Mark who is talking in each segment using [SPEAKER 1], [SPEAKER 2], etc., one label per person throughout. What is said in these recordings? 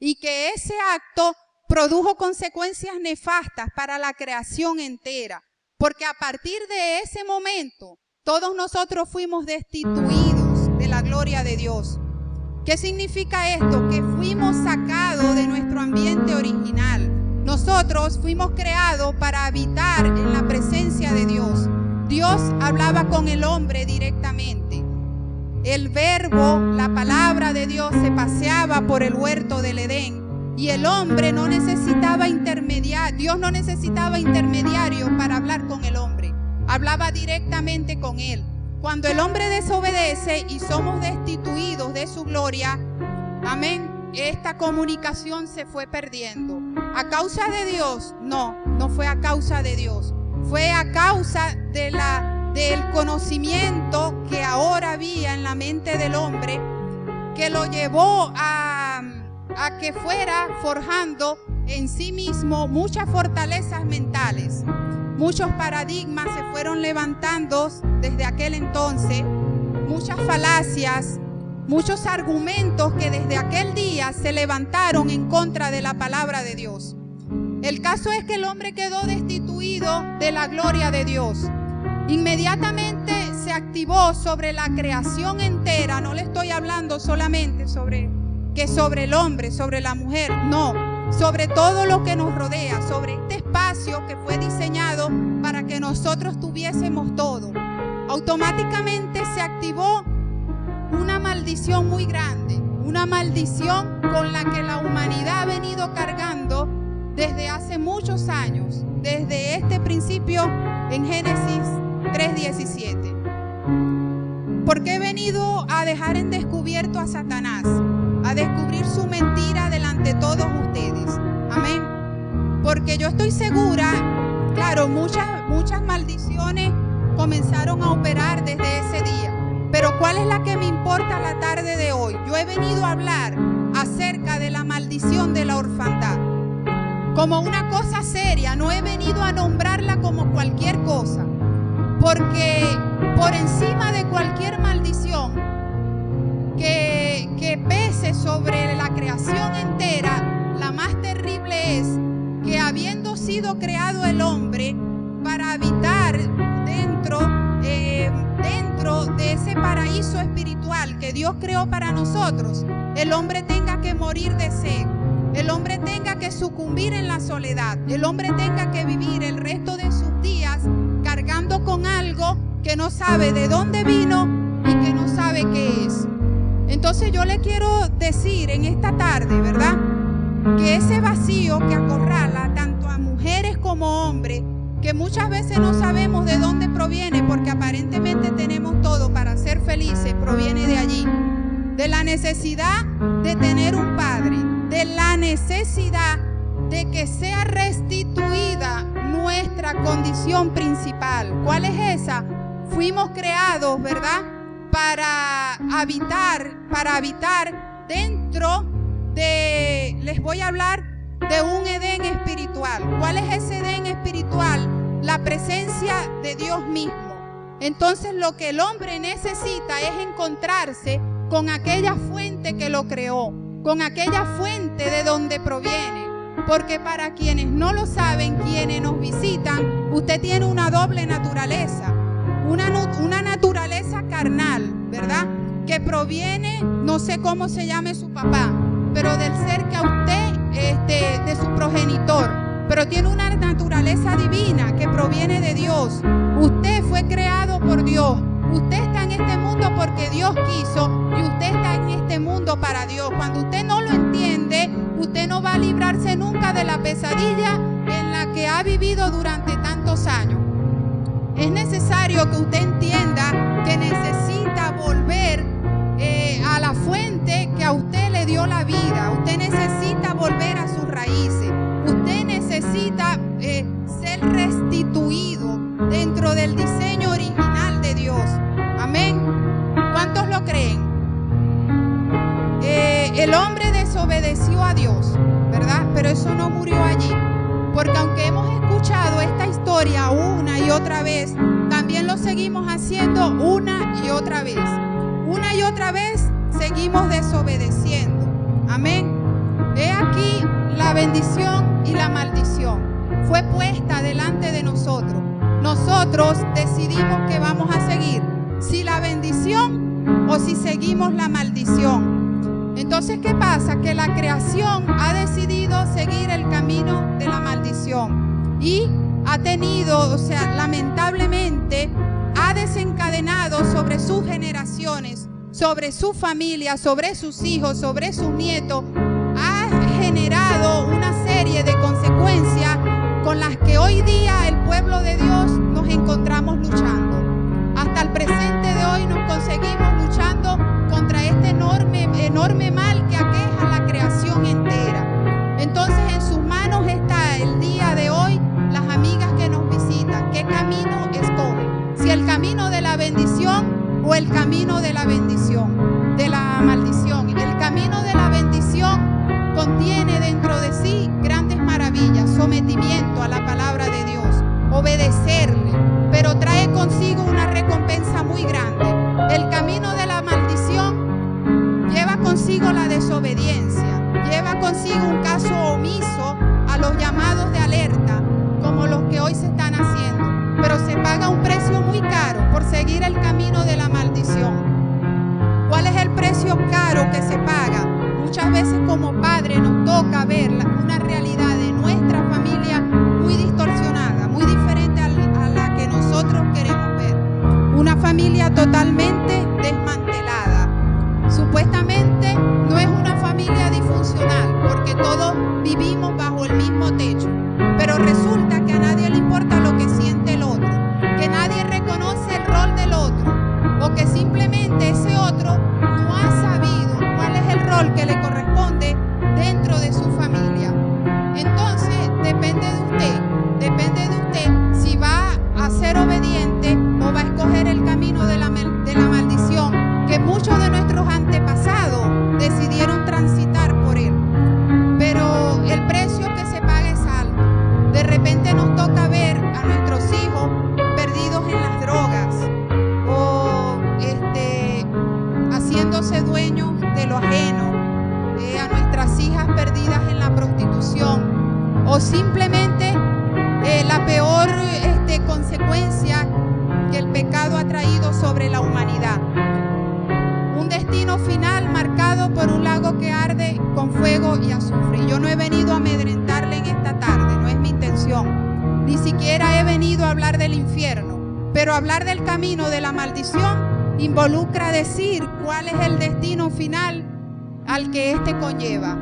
[SPEAKER 1] y que ese acto produjo consecuencias nefastas para la creación entera, porque a partir de ese momento todos nosotros fuimos destituidos de la gloria de Dios. ¿Qué significa esto? Que fuimos sacados de nuestro ambiente original. Nosotros fuimos creados para habitar en la presencia de Dios. Dios hablaba con el hombre directamente. El verbo, la palabra de Dios se paseaba por el huerto del Edén y el hombre no necesitaba intermediario. Dios no necesitaba intermediario para hablar con el hombre. Hablaba directamente con él. Cuando el hombre desobedece y somos destituidos de su gloria, amén, esta comunicación se fue perdiendo. ¿A causa de Dios? No fue a causa de Dios. Fue a causa del conocimiento que ahora había en la mente del hombre, que lo llevó a que fuera forjando en sí mismo muchas fortalezas mentales. Muchos paradigmas se fueron levantando desde aquel entonces, muchas falacias, muchos argumentos que desde aquel día se levantaron en contra de la palabra de Dios. El caso es que el hombre quedó destituido de la gloria de Dios. Inmediatamente se activó sobre la creación entera. No le estoy hablando solamente sobre el hombre, sobre la mujer, no, sobre todo lo que nos rodea, sobre este espacio que fue diseñado para que nosotros tuviésemos todo. Automáticamente se activó una maldición muy grande, una maldición con la que la humanidad ha venido cargando desde hace muchos años, desde este principio en Génesis 3:17. Porque he venido a dejar en descubierto a Satanás, a descubrir su mentira delante de todos ustedes. Amén. Porque yo estoy segura, claro, muchas maldiciones comenzaron a operar desde ese día. Pero ¿cuál es la que me importa la tarde de hoy? Yo he venido a hablar acerca de la maldición de la orfandad como una cosa seria. No he venido a nombrarla como cualquier cosa, porque por encima de cualquier maldición que pese sobre la creación entera, la más terrible es que, habiendo sido creado el hombre para habitar dentro de ese paraíso espiritual que Dios creó para nosotros, el hombre tenga que morir de sed, el hombre tenga que sucumbir en la soledad, el hombre tenga que vivir el resto de sus días cargando con algo que no sabe de dónde vino y que no sabe qué es. Entonces yo le quiero decir en esta tarde, ¿verdad?, que ese vacío que acorrala tanto a mujeres como hombres, que muchas veces no sabemos de dónde proviene, porque aparentemente tenemos todo para ser felices, proviene de allí, de la necesidad de tener un padre, de la necesidad de que sea restituida nuestra condición principal. ¿Cuál es esa? Fuimos creados, ¿verdad?, para habitar dentro de, les voy a hablar de un Edén espiritual. ¿Cuál es ese Edén espiritual? La presencia de Dios mismo. Entonces lo que el hombre necesita es encontrarse con aquella fuente que lo creó, con aquella fuente de donde proviene. Porque para quienes no lo saben, quienes nos visitan, usted tiene una doble naturaleza, una naturaleza carnal, ¿verdad?, que proviene, no sé cómo se llame su papá, pero del ser que a usted, de su progenitor, pero tiene una naturaleza divina que proviene de Dios. Usted fue creado por Dios. Usted está en este mundo porque Dios quiso y usted está en este mundo para Dios. Cuando usted no lo entiende, usted no va a librarse nunca de la pesadilla en la que ha vivido durante tantos años. Es necesario que usted entienda que necesita volver a la fuente que a usted le dio la vida. Usted necesita volver a sus raíces. Usted necesita ser restituido dentro del diseño original de Dios. Amén. ¿Cuántos lo creen? El hombre desobedeció a Dios, ¿verdad? Pero eso no murió allí. Porque aunque hemos escuchado esta historia una y otra vez, también lo seguimos haciendo una y otra vez. Una y otra vez seguimos desobedeciendo. Amén. He la bendición y la maldición fue puesta delante de nosotros. Nosotros decidimos que vamos a seguir, si la bendición o si seguimos la maldición. Entonces, ¿qué pasa? Que la creación ha decidido seguir el camino de la maldición y ha tenido, lamentablemente, ha desencadenado sobre sus generaciones, sobre su familia, sobre sus hijos, sobre sus nietos, ha generado una serie de consecuencias con las que hoy día el pueblo de Dios nos encontramos luchando. Hasta el presente de hoy nos conseguimos luchando contra este enorme mal que aqueja la creación entera. Entonces, en sus manos está el día de hoy las amigas que nos visitan. ¿Qué camino escogen? Si el camino de la bendición o el camino de la bendición, de la maldición. El camino de la bendición contiene dentro de sí grandes maravillas, sometimiento a la palabra de Dios, obedecerle, pero trae consigo una recompensa muy grande. El camino de la maldición lleva consigo la desobediencia, lleva consigo un caso omiso a los llamados de alerta, como los que hoy se están haciendo, pero se paga un precio muy caro por seguir el camino de la maldición. ¿Cuál es el precio caro que se paga? Muchas veces como padre nos toca ver una realidad de nuestra familia muy distorsionada, muy diferente a la que nosotros queremos ver. Una familia totalmente desmantelada. Supuestamente no es una familia disfuncional porque todos vivimos bajo el mismo techo, pero resulta que a nadie le importa lo que siente el otro, que nadie reconoce el rol del otro, o que simplemente ese otro no ha sabido cuál es el rol que le corresponde dentro de su familia. Entonces, depende de usted si va a ser obediente o va a escoger el camino de la maldición que muchos de nuestros antepasados decidieron transitar por él. Pero el precio que se paga es alto. De repente nos toca ver a nuestros hijos perdidos en las drogas o haciéndose dueños de lo ajeno, a nuestras hijas perdidas en la prostitución, o simplemente la peor consecuencia que el pecado ha traído sobre la humanidad. Un destino final marcado por un lago que arde con fuego y azufre. Yo no he venido a amedrentarle en esta tarde, no es mi intención. Ni siquiera he venido a hablar del infierno, pero hablar del camino de la maldición involucra decir cuál es el destino final al que éste conlleva.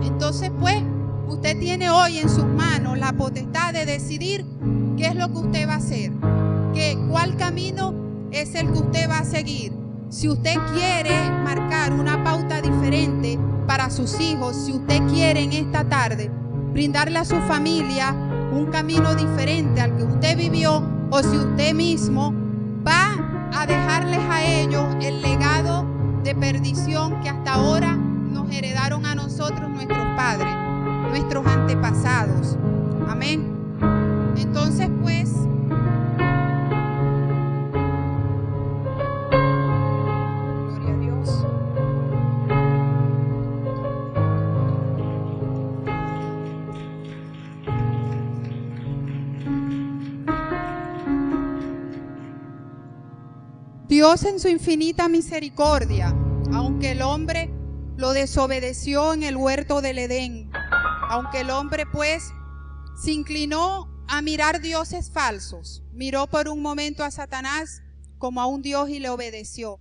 [SPEAKER 1] Entonces, pues, usted tiene hoy en sus manos la potestad de decidir qué es lo que usted va a hacer, cuál camino es el que usted va a seguir. Si usted quiere marcar una pauta diferente para sus hijos, si usted quiere en esta tarde brindarle a su familia un camino diferente al que usted vivió, o si usted mismo va a dejarles a ellos el legado de perdición que hasta ahora nos heredaron a nosotros nuestros padres, nuestros antepasados. Amén. Entonces, pues, gloria a Dios. Dios en su infinita misericordia, aunque el hombre lo desobedeció en el huerto del Edén, aunque el hombre pues se inclinó a mirar dioses falsos, miró por un momento a Satanás como a un Dios y le obedeció.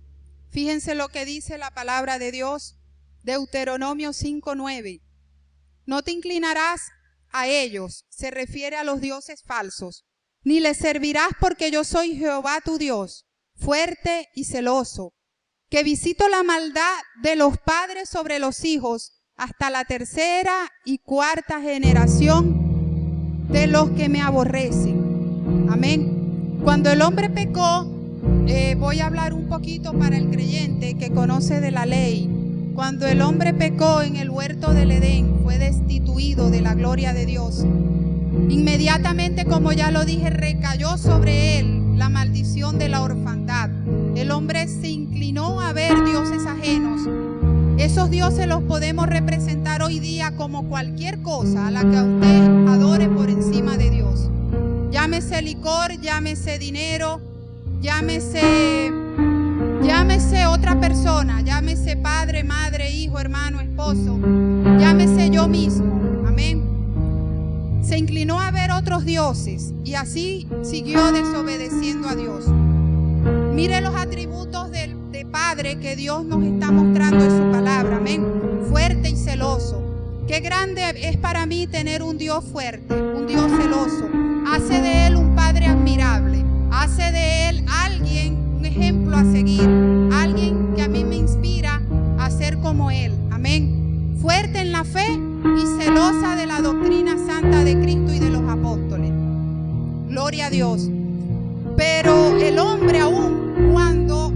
[SPEAKER 1] Fíjense lo que dice la palabra de Dios, Deuteronomio 5:9. No te inclinarás a ellos, se refiere a los dioses falsos, ni les servirás, porque yo soy Jehová tu Dios, fuerte y celoso, que visito la maldad de los padres sobre los hijos hasta la tercera y cuarta generación de los que me aborrecen. Amén. Cuando el hombre pecó, voy a hablar un poquito para el creyente que conoce de la ley. Cuando el hombre pecó en el huerto del Edén, fue destituido de la gloria de Dios. Inmediatamente, como ya lo dije, recayó sobre él la maldición de la orfandad. El hombre se inclinó a ver dioses ajenos Esos dioses los podemos representar hoy día como cualquier cosa a la que usted adore por encima de Dios. Llámese licor, llámese dinero, llámese otra persona, llámese padre, madre, hijo, hermano, esposo, llámese yo mismo. Amén. Se inclinó a ver otros dioses y así siguió desobedeciendo a Dios. Mire los atributos de Padre que Dios nos está mostrando en su palabra. Amén. Fuerte y celoso. Qué grande es para mí tener un Dios fuerte, un Dios celoso. Hace de Él un Padre admirable. Hace de Él alguien, un ejemplo a seguir. Alguien que a mí me inspira a ser como Él. Amén. Fuerte en la fe y celosa de la doctrina santa de Cristo y de los apóstoles. Gloria a Dios. Pero el hombre aún cuando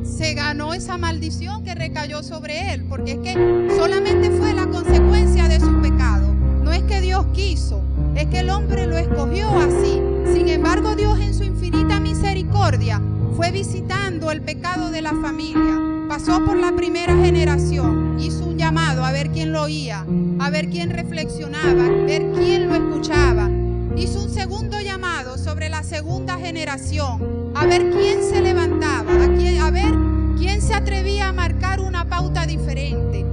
[SPEAKER 1] se ganó esa maldición que recayó sobre él, porque es que solamente fue la consecuencia de su pecado. No es que Dios quiso, es que el hombre lo escogió así. Sin embargo, Dios en su infinita misericordia fue visitando el pecado de la familia. Pasó por la primera generación, hizo un llamado a ver quién lo oía, a ver quién reflexionaba, a ver quién lo escuchaba. Hizo un segundo llamado sobre la segunda generación, a ver quién se levantaba, a ver quién se atrevía a marcar una pauta diferente.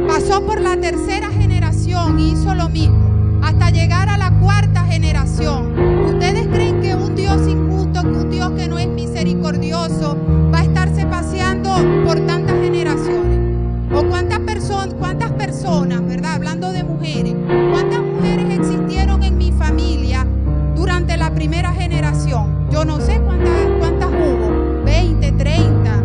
[SPEAKER 1] Pasó por la tercera generación y hizo lo mismo, hasta llegar a la cuarta generación. ¿Ustedes creen que un Dios injusto, que un Dios que no es misericordioso, va a estarse paseando por tantas generaciones? ¿O cuántas personas, verdad? Hablando de mujeres, ¿cuántas mujeres existieron en mi familia durante la primera generación? Yo no sé cuántas hubo, 20, 30.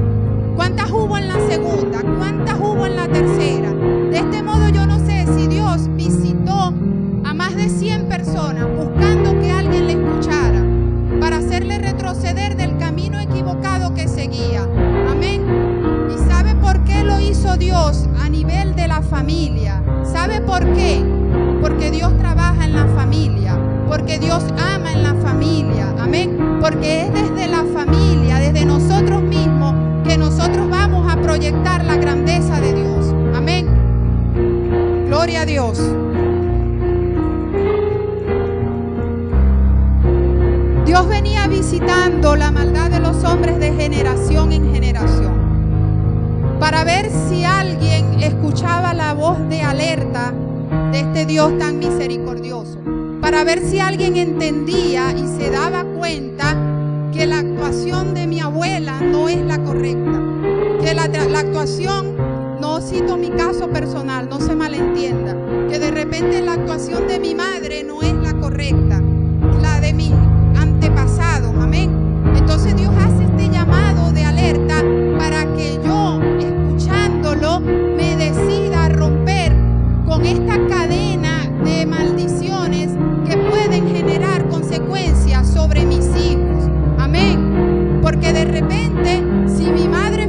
[SPEAKER 1] ¿Cuántas hubo en la segunda? ¿Cuántas hubo en la tercera? De este modo yo no sé si Dios visitó a más de 100 personas buscando que alguien le escuchara para hacerle retroceder del camino equivocado que seguía. Amén. ¿Y sabe por qué lo hizo Dios a nivel de la familia? ¿Sabe por qué? Porque Dios trabaja en la familia, porque Dios ama en la familia. Amén. Porque es desde la familia, desde nosotros mismos, que nosotros vamos a proyectar la grandeza de Dios. Amén. Gloria a Dios. Dios venía visitando la maldad de los hombres de generación en generación para ver si alguien escuchaba la voz de alerta de este Dios tan misericordioso, para ver si alguien entendía y se daba cuenta que la actuación de mi abuela no es la correcta, que la actuación, no cito mi caso personal, no se malentienda, que de repente la actuación de mi madre no es la correcta, la de mis antepasados. Amén. Entonces Dios hace este llamado de alerta para que yo, escuchándolo, me decida romper con esta cadena de maldiciones que pueden generar consecuencias sobre mis hijos. Amén. Porque de repente, si mi padre,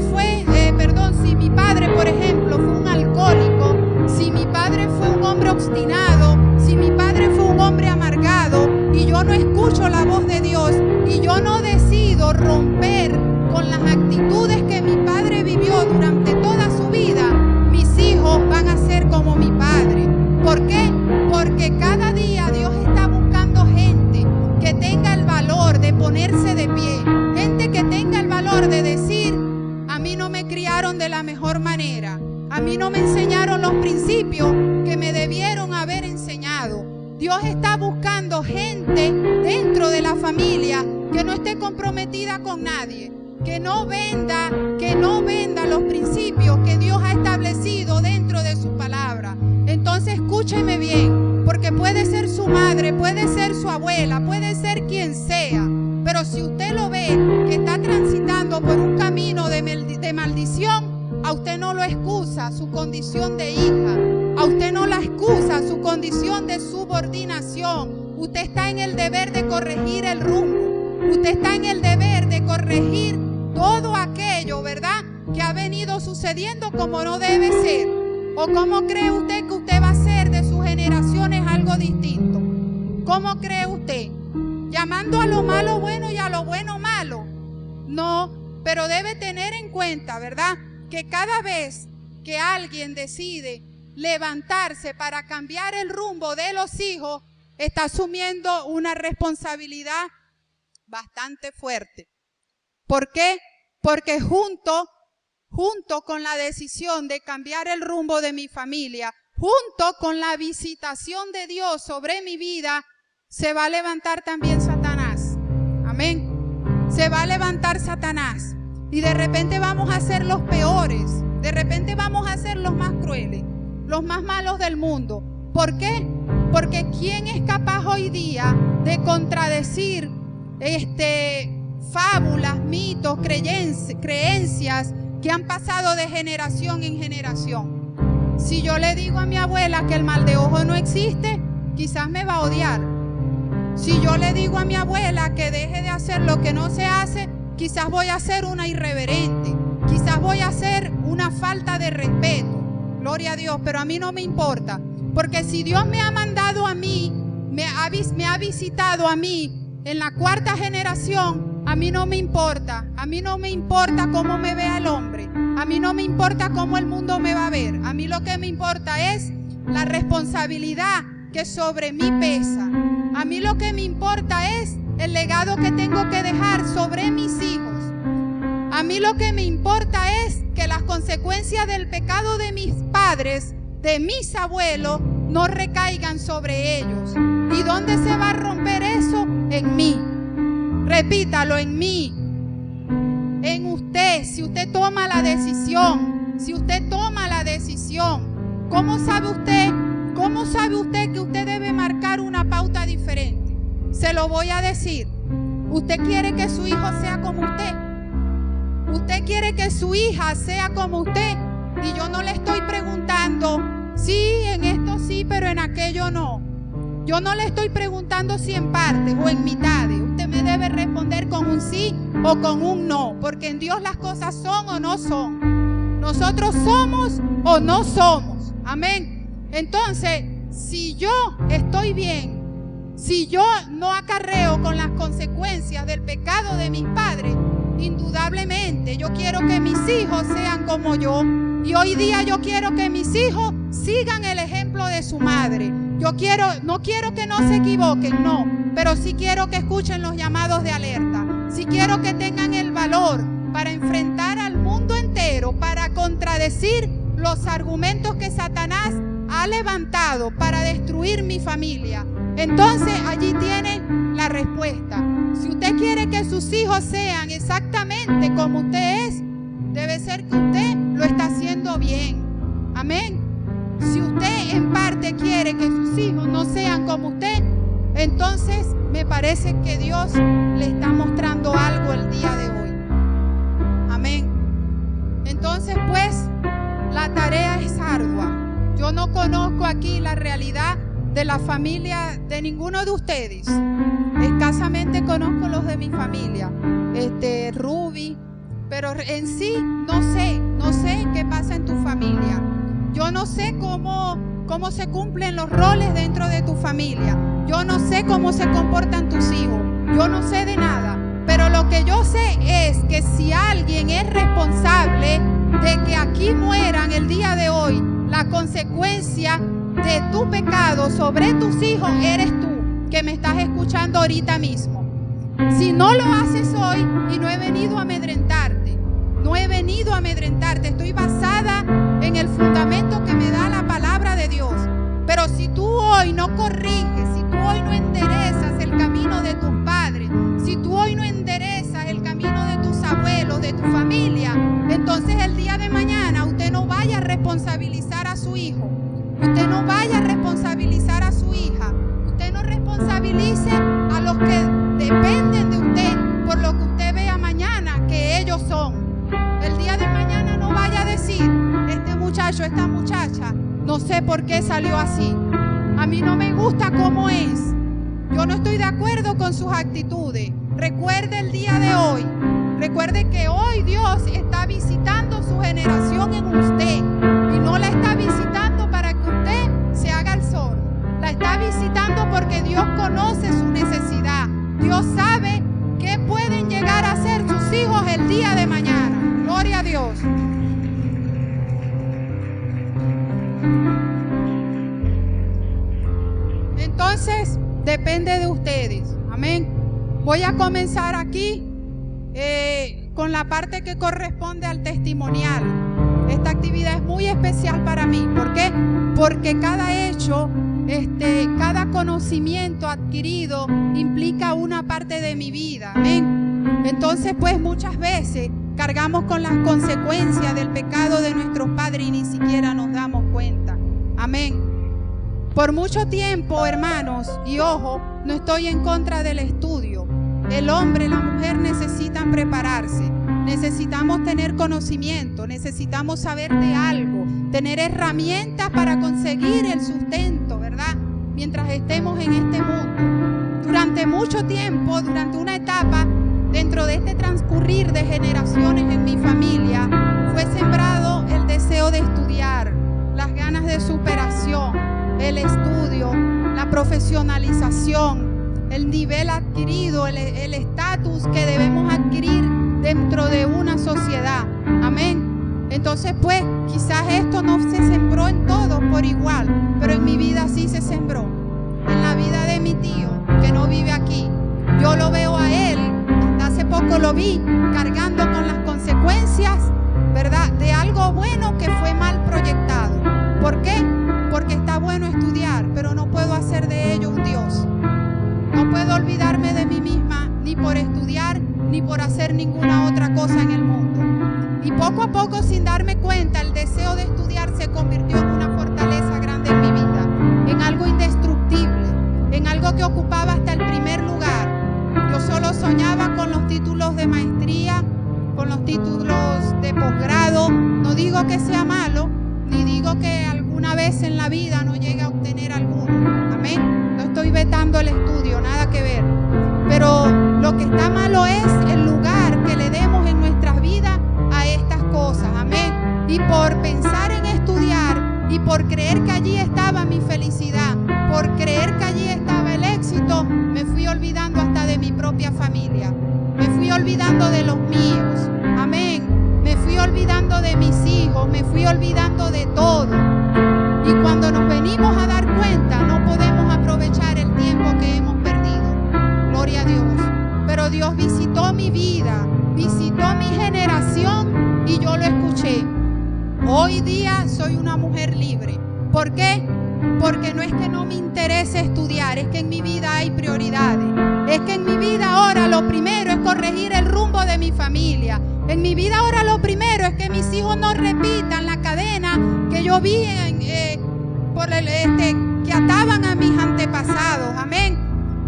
[SPEAKER 1] por ejemplo, fue un alcohólico, si mi padre fue un hombre obstinado, si mi padre fue un hombre amargado, y yo no escucho la voz de Dios, y yo no decido romper con las actitudes que mi padre vivió durante toda su vida, mis hijos van a ser como mi padre. ¿Por qué? Porque cada día Dios está buscando gente que tenga el valor de ponerse de pie, gente que tenga el valor de decir: a mí no me criaron de la mejor manera, a mí no me enseñaron los principios que me debieron haber enseñado. Dios está buscando gente dentro de la familia que no esté comprometida con nadie, que no venda los principios que Dios ha establecido dentro de su palabra. Entonces escúcheme bien, porque puede ser su madre, puede ser su abuela, puede ser quien sea, pero si usted lo ve que está transitando por un camino de maldición, a usted no lo excusa su condición de hija, a usted no la excusa su condición de subordinación. Usted está en el deber de corregir el rumbo, usted está en el deber de corregir todo aquello, ¿verdad?, que ha venido sucediendo como no debe ser. ¿O cómo cree usted que usted va a hacer de sus generaciones algo distinto? ¿Cómo cree usted? ¿Llamando a lo malo bueno y a lo bueno malo? No, pero debe tener en cuenta, ¿verdad?, que cada vez que alguien decide levantarse para cambiar el rumbo de los hijos, está asumiendo una responsabilidad bastante fuerte. ¿Por qué? Porque junto con la decisión de cambiar el rumbo de mi familia, junto con la visitación de Dios sobre mi vida, se va a levantar también Satanás. Amén. Se va a levantar Satanás. Y de repente vamos a ser los peores. De repente vamos a ser los más crueles, los más malos del mundo. ¿Por qué? Porque ¿quién es capaz hoy día de contradecir fábulas, mitos, creencias que han pasado de generación en generación? Si yo le digo a mi abuela que el mal de ojo no existe, quizás me va a odiar. Si yo le digo a mi abuela que deje de hacer lo que no se hace, quizás voy a ser una irreverente, quizás voy a hacer una falta de respeto. Gloria a Dios, pero a mí no me importa, porque si Dios me ha mandado a mí, me ha visitado a mí en la 4ª generación, a mí no me importa. A mí no me importa cómo me vea el hombre, a mí no me importa cómo el mundo me va a ver. A mí lo que me importa es la responsabilidad que sobre mí pesa. A mí lo que me importa es el legado que tengo que dejar sobre mis hijos. A mí lo que me importa es que las consecuencias del pecado de mis padres, de mis abuelos, no recaigan sobre ellos. ¿Y dónde se va a romper eso? En mí. Repítalo, en mí. En usted. Si usted toma la decisión, ¿cómo sabe usted que usted debe marcar una pauta diferente? Se lo voy a decir. Usted quiere que su hijo sea como usted. Usted quiere que su hija sea como usted. Y yo no le estoy preguntando, sí, en esto sí, pero en aquello no. Yo no le estoy preguntando si en partes o en mitades. Usted me debe responder con un sí o con un no, porque en Dios las cosas son o no son. Nosotros somos o no somos. Amén. Entonces, si yo estoy bien, si yo no acarreo con las consecuencias del pecado de mis padres, indudablemente yo quiero que mis hijos sean como yo. Y hoy día yo quiero que mis hijos sigan el ejemplo de su madre. No quiero que no se equivoquen, no, pero sí quiero que escuchen los llamados de alerta. Sí quiero que tengan el valor para enfrentar al mundo entero, para contradecir los argumentos que Satanás ha levantado para destruir mi familia. Entonces allí tiene la respuesta. Si usted quiere que sus hijos sean exactamente como usted es, debe ser que usted lo está haciendo bien. Amén. Si usted en parte quiere que sus hijos no sean como usted, entonces me parece que Dios le está mostrando algo el día de hoy. Amén. Entonces pues la tarea es ardua. Yo no conozco aquí la realidad de la familia de ninguno de ustedes. Escasamente conozco los de mi familia, Ruby, pero en sí no sé qué pasa en tu familia. Yo no sé cómo se cumplen los roles dentro de tu familia. Yo no sé cómo se comportan tus hijos. Yo no sé de nada. Pero lo que yo sé es que si alguien es responsable de que aquí mueran el día de hoy, la consecuencia de tu pecado sobre tus hijos eres tú, que me estás escuchando ahorita mismo. Si no lo haces hoy, y no he venido a amedrentarte, estoy basada en el fundamento que me da la palabra de Dios. Pero si tú hoy no corriges, si tú hoy no enderezas el camino de tus padres, si tú hoy no enderezas el camino de tus abuelos, de tu familia, entonces el día de mañana usted no vaya a responsabilizar a su hijo, usted no vaya a responsabilizar a su hija, usted no responsabilice a los que dependen de usted por lo que usted vea mañana que ellos son. El día de mañana no vaya a decir, este muchacho, esta muchacha, no sé por qué salió así. A mí no me gusta cómo es. Yo no estoy de acuerdo con sus actitudes. Recuerde el día de hoy. Recuerde que hoy Dios está visitando su generación en usted. Y no la está visitando para que usted se haga el sordo. La está visitando porque Dios conoce su necesidad. Dios sabe qué pueden llegar a ser sus hijos el día de mañana. Gloria a Dios. Entonces, depende de ustedes. Amén. Voy a comenzar aquí con la parte que corresponde al testimonial. Esta actividad es muy especial para mí. ¿Por qué? Porque cada hecho, cada conocimiento adquirido implica una parte de mi vida. Amén. Entonces, pues muchas veces cargamos con las consecuencias del pecado de nuestros padres y ni siquiera nos damos cuenta. Amén. Por mucho tiempo, hermanos, y ojo, no estoy en contra del estudio. El hombre y la mujer necesitan prepararse. Necesitamos tener conocimiento, necesitamos saber de algo, tener herramientas para conseguir el sustento, ¿verdad? Mientras estemos en este mundo. Durante mucho tiempo, durante una etapa, dentro de este transcurrir de generaciones en mi familia, fue sembrado el deseo de estudiar, las ganas de superación, el estudio, la profesionalización, el nivel adquirido, el estatus que debemos adquirir dentro de una sociedad. Amén. Entonces, pues, quizás esto no se sembró en todos por igual, pero en mi vida sí se sembró. En la vida de mi tío, que no vive aquí, yo lo veo a él, hasta hace poco lo vi, cargando con las consecuencias, ¿verdad?, de algo bueno que fue mal proyectado. ¿Por qué? Porque está bueno estudiar, pero no puedo hacer de ello un Dios. No puedo olvidarme de mí misma, ni por estudiar, ni por hacer ninguna otra cosa en el mundo. Y poco a poco, sin darme cuenta, el deseo de estudiar se convirtió en una fortaleza grande en mi vida, en algo indestructible, en algo que ocupaba hasta el primer lugar. Yo solo soñaba con los títulos de maestría, con los títulos de posgrado. No digo que sea malo, ni digo que alguna vez en la vida no llegue a obtener alguno. Amén. No estoy vetando el estudio, nada que ver. Pero lo que está malo es el lugar que le demos en nuestras vidas a estas cosas. Amén. Y por pensar en estudiar y por creer que allí estaba mi felicidad, por creer que allí estaba el éxito, me fui olvidando hasta de mi propia familia. Me fui olvidando de los míos. Amén. Me fui olvidando de mis hijos, me fui olvidando de todo. Y cuando nos venimos a dar cuenta, no podemos aprovechar el tiempo que hemos perdido. Gloria a Dios. Pero Dios visitó mi vida, visitó mi generación y yo lo escuché. Hoy día soy una mujer libre. ¿Por qué? Porque no es que no me interese estudiar, es que en mi vida hay prioridades. Es que en mi vida ahora lo primero es corregir el rumbo de mi familia. En mi vida ahora lo primero es que mis hijos no repitan la cadena que yo vi que ataban a mis antepasados. Amén.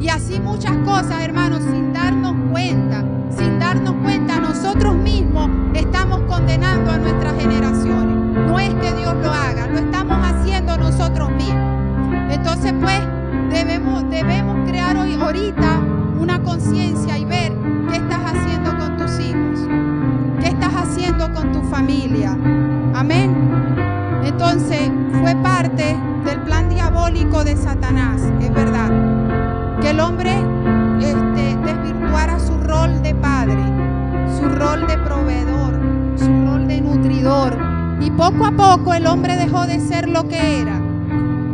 [SPEAKER 1] Y así muchas cosas, hermanos, sin darnos cuenta, nosotros mismos estamos condenando a nuestras generaciones. No es que Dios lo haga, lo estamos haciendo nosotros mismos. Entonces, pues, debemos crear hoy, ahorita, una conciencia y ver qué estás haciendo con tus hijos, qué estás haciendo con tu familia. Amén. Entonces, fue parte del plan diabólico de Satanás, es verdad, que el hombre desvirtuara su rol de padre, su rol de proveedor, su rol de nutridor, y poco a poco el hombre dejó de ser lo que era.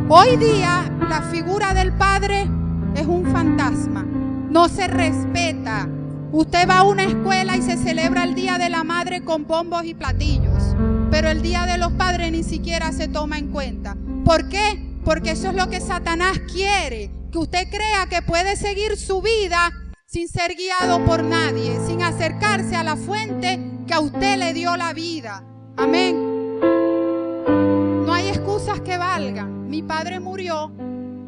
[SPEAKER 1] Hoy día la figura del padre es un fantasma, no se respeta. Usted va a una escuela y se celebra el Día de la Madre con bombos y platillos, pero el Día de los Padres ni siquiera se toma en cuenta. ¿Por qué? Porque eso es lo que Satanás quiere, que usted crea que puede seguir su vida sin ser guiado por nadie, sin acercarse a la fuente que a usted le dio la vida. Amén. No hay excusas que valgan. Mi padre murió,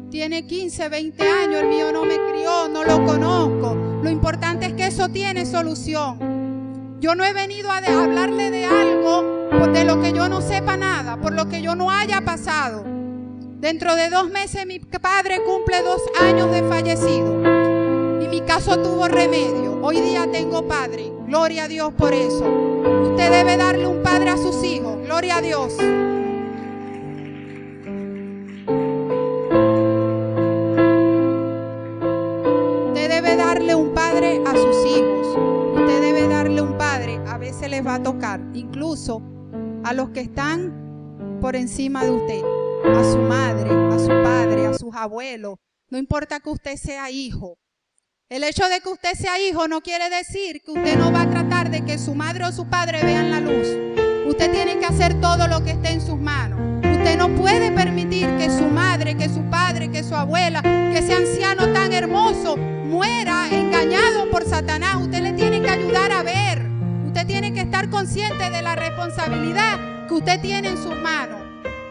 [SPEAKER 1] tiene 15, 20 años, el mío no me crió, no lo conozco. Lo importante es que eso tiene solución. Yo no he venido a hablarle de algo de lo que yo no sepa nada, por lo que yo no haya pasado. Dentro de 2 meses mi padre cumple 2 años de fallecido y mi caso tuvo remedio. Hoy día tengo padre, gloria a Dios por eso. Usted debe darle un padre a sus hijos, gloria a Dios. Usted debe darle un padre a sus hijos. Usted debe darle un padre, a veces les va a tocar, incluso a los que están por encima de usted. A su madre, a su padre, a sus abuelos, No importa que usted sea hijo. El hecho de que usted sea hijo no quiere decir que usted no va a tratar de que su madre o su padre vean la luz. Usted tiene que hacer todo lo que esté en sus manos. Usted no puede permitir que su madre, que su padre, que su abuela, que ese anciano tan hermoso muera engañado por Satanás. Usted le tiene que ayudar a ver. Usted tiene que estar consciente de la responsabilidad que usted tiene en sus manos.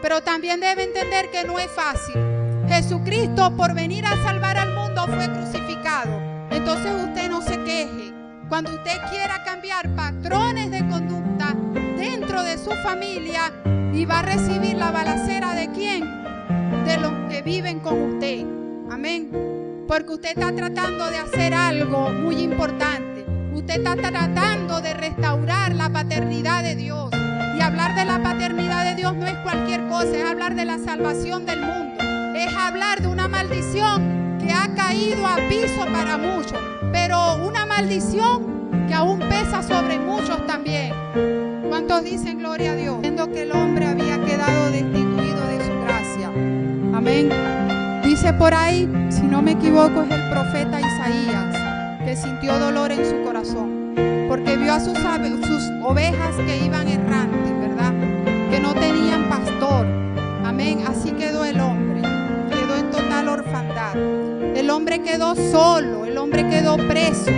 [SPEAKER 1] Pero también debe entender que no es fácil. Jesucristo, por venir a salvar al mundo, fue crucificado. Entonces usted no se queje. Cuando usted quiera cambiar patrones de conducta dentro de su familia, y va a recibir la balacera ¿de quién? De los que viven con usted. Amén. Porque usted está tratando de hacer algo muy importante. Usted está tratando de restaurar la paternidad de Dios. Y hablar de la paternidad de Dios no es cualquier cosa, es hablar de la salvación del mundo. Es hablar de una maldición que ha caído a piso para muchos, pero una maldición que aún pesa sobre muchos también. ¿Cuántos dicen gloria a Dios? Viendo que el hombre había quedado destituido de su gracia. Amén. Dice por ahí, si no me equivoco, es el profeta Isaías, que sintió dolor en su corazón, porque vio a sus ovejas que iban errantes, ¿verdad? Que no tenían pastor. Amén. Así quedó el hombre. Quedó en total orfandad. El hombre quedó solo. El hombre quedó preso.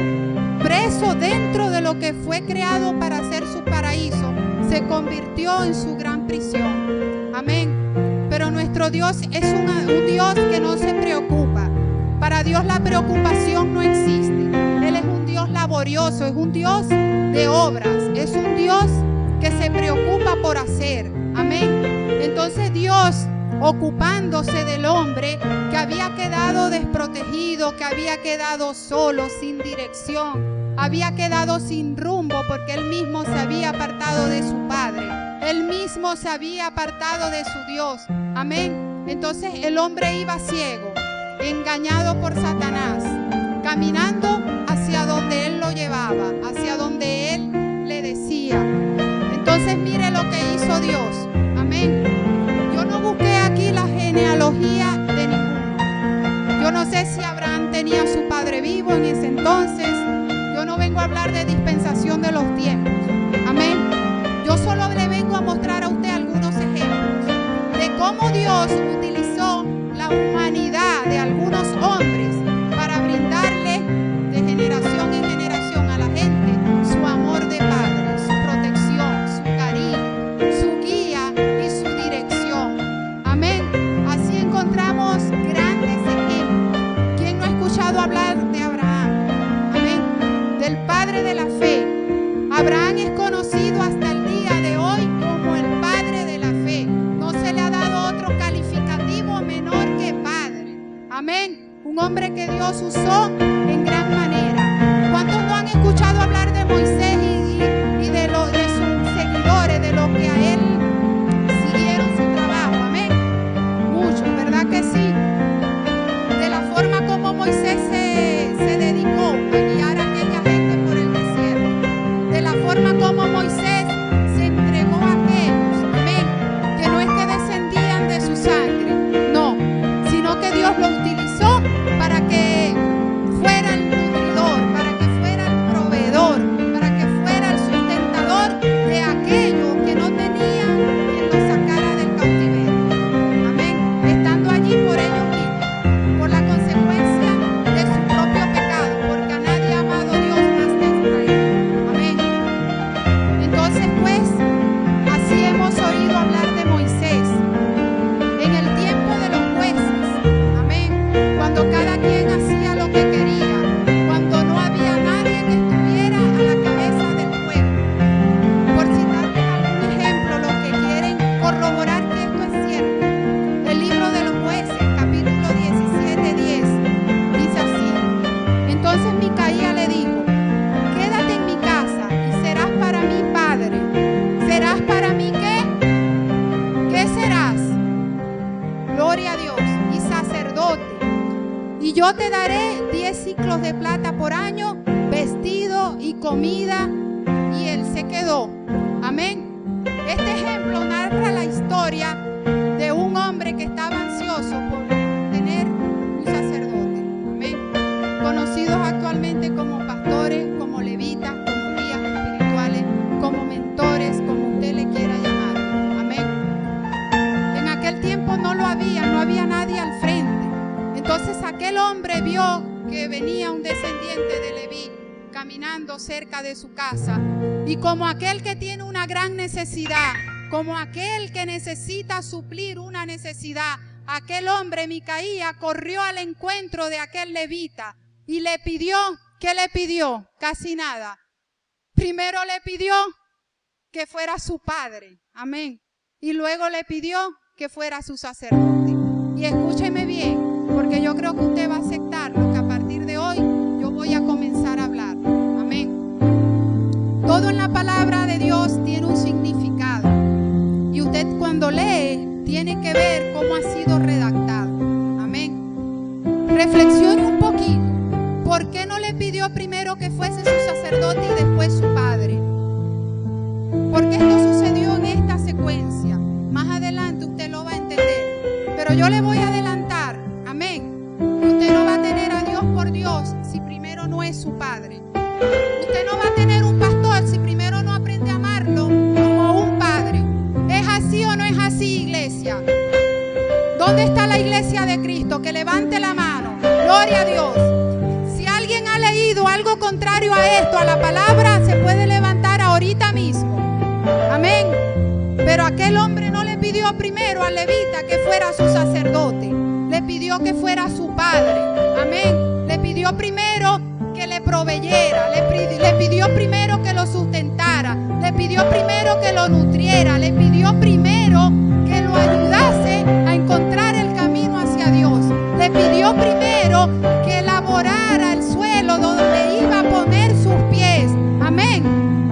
[SPEAKER 1] Preso dentro de lo que fue creado para ser su paraíso. Se convirtió en su gran prisión. Amén. Pero nuestro Dios es un Dios que no se preocupa. Para Dios la preocupación no existe. Él es un Dios laborioso, es un Dios de obras, es un Dios que se preocupa por hacer. Amén. Entonces Dios, ocupándose del hombre que había quedado desprotegido, que había quedado solo, sin dirección, había quedado sin rumbo, porque él mismo se había apartado de su padre, él mismo se había apartado de su Dios. Amén. Entonces el hombre iba ciego, engañado por Satanás, caminando hacia donde él lo llevaba, hacia donde él le decía. Entonces mire lo que hizo Dios. Amén. Yo no busqué aquí la genealogía de ninguno. Yo no sé si Abraham tenía a su padre vivo en ese entonces. Yo no vengo a hablar de dispensación de los tiempos. Amén. Yo solo le vengo a mostrar a usted algunos ejemplos de cómo Dios utilizó la humanidad de algunos hombres para brindarle de generación en generación a la gente su amor de padre, su protección, su cariño, su guía y su dirección. Amén. Así encontramos grandes ejemplos. ¿Quién no ha escuchado hablar de Abraham? Amén. Del padre de la fe. Abraham es conocido hasta el día de hoy como el padre de la fe. No se le ha dado otro calificativo menor que padre. Amén. Un hombre que Dios usó en gran manera. ¿Cuántos no han escuchado hablar de Moisés y de sus seguidores, de los que a él siguieron su trabajo? Amén. Muchos, ¿verdad que sí? De la forma como Moisés se dedicó a guiar a aquella gente por el desierto. De la forma como Moisés se entregó a aquellos, amén, que no es que descendían de su sangre, no, sino que Dios lo utilizó para que fuera el nutridor, para que fuera el proveedor, para que fuera el sustentador de aquellos que no tenían quien los sacara del cautiverio. Amén. Estando allí por ellos mismos, por la consecuencia de su propio pecado, porque a nadie ha amado Dios más que Israel. Amén. Entonces, pues, así hemos oído hablar de Moisés en el tiempo de los jueces. Amén. Cuando cada quien hacía lo que quería, cuando no había nadie que estuviera a la cabeza del pueblo. Por citarles algún ejemplo, los que quieren corroborar que esto es cierto, el libro de los jueces, capítulo 17:10, dice así: entonces Micaía le dijo, quédate en mi casa y serás para mí padre. ¿Serás para mí qué? ¿Qué serás? Gloria a Dios. Y sacerdote. Y yo te daré 10 ciclos de plata por año, vestido y comida. Y él se quedó. Amén. Este ejemplo narra la historia de un hombre que estaba ansioso por tener un sacerdote. Entonces aquel hombre vio que venía un descendiente de Leví caminando cerca de su casa, y como aquel que tiene una gran necesidad, como aquel que necesita suplir una necesidad, aquel hombre, Micaía, corrió al encuentro de aquel levita y le pidió, ¿qué le pidió? Casi nada. Primero le pidió que fuera su padre, amén, y luego le pidió que fuera su sacerdote. Y escúcheme bien, porque yo creo que usted va a aceptar lo que a partir de hoy yo voy a comenzar a hablar, amén. Todo en la palabra de Dios tiene un significado, y usted cuando lee tiene que ver cómo ha sido redactado, amén. Reflexione un poquito, ¿por qué no le pidió primero que fuese su sacerdote y después su padre? Porque esto sucedió en esta secuencia. Más adelante usted lo va a entender, pero yo le voy a adelantar, amén. Usted no va a tener a Dios por Dios si primero no es su padre. Usted no va a tener un pastor si primero no aprende a amarlo como un padre. ¿Es así o no es así, iglesia? ¿Dónde está la iglesia de Cristo? Que levante la mano. Gloria a Dios. Si alguien ha leído algo contrario a esto, a la palabra, se puede levantar ahorita mismo. Amén. Pero aquel hombre no le pidió primero al levita que fuera su sacerdote. Le pidió que fuera su padre. Amén. Le pidió primero que le proveyera. Le pidió primero que lo sustentara. Le pidió primero que lo nutriera. Le pidió primero que lo ayudase a encontrar el camino hacia Dios. Le pidió primero que elaborara el suelo donde iba a poner sus pies. Amén.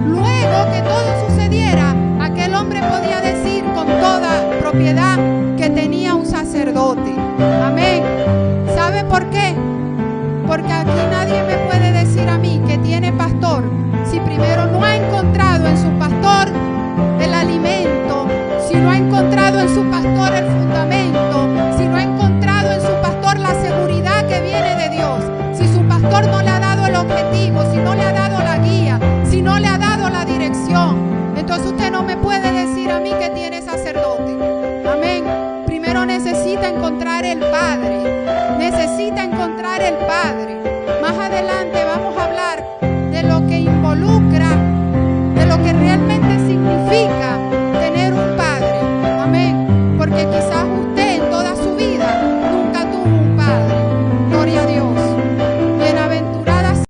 [SPEAKER 1] Luego que todo sucediera, aquel hombre podía decir con toda propiedad que tenía un sacerdote. Amén. ¿Sabe por qué? Porque aquí nadie me puede decir a mí que tiene pastor si primero no ha encontrado en su pastor el alimento, si no ha encontrado en su pastor el fundamento, si no ha encontrado en su pastor la seguridad que viene de Dios, si su pastor no le ha dado el objetivo, si no le ha dado la guía, si no le ha dado la dirección. Entonces usted no me puede decir a mí que tiene sacerdote. Amén. Primero necesita encontrar el Padre. Necesita encontrar el Padre. Más adelante vamos a hablar de lo que involucra, de lo que realmente significa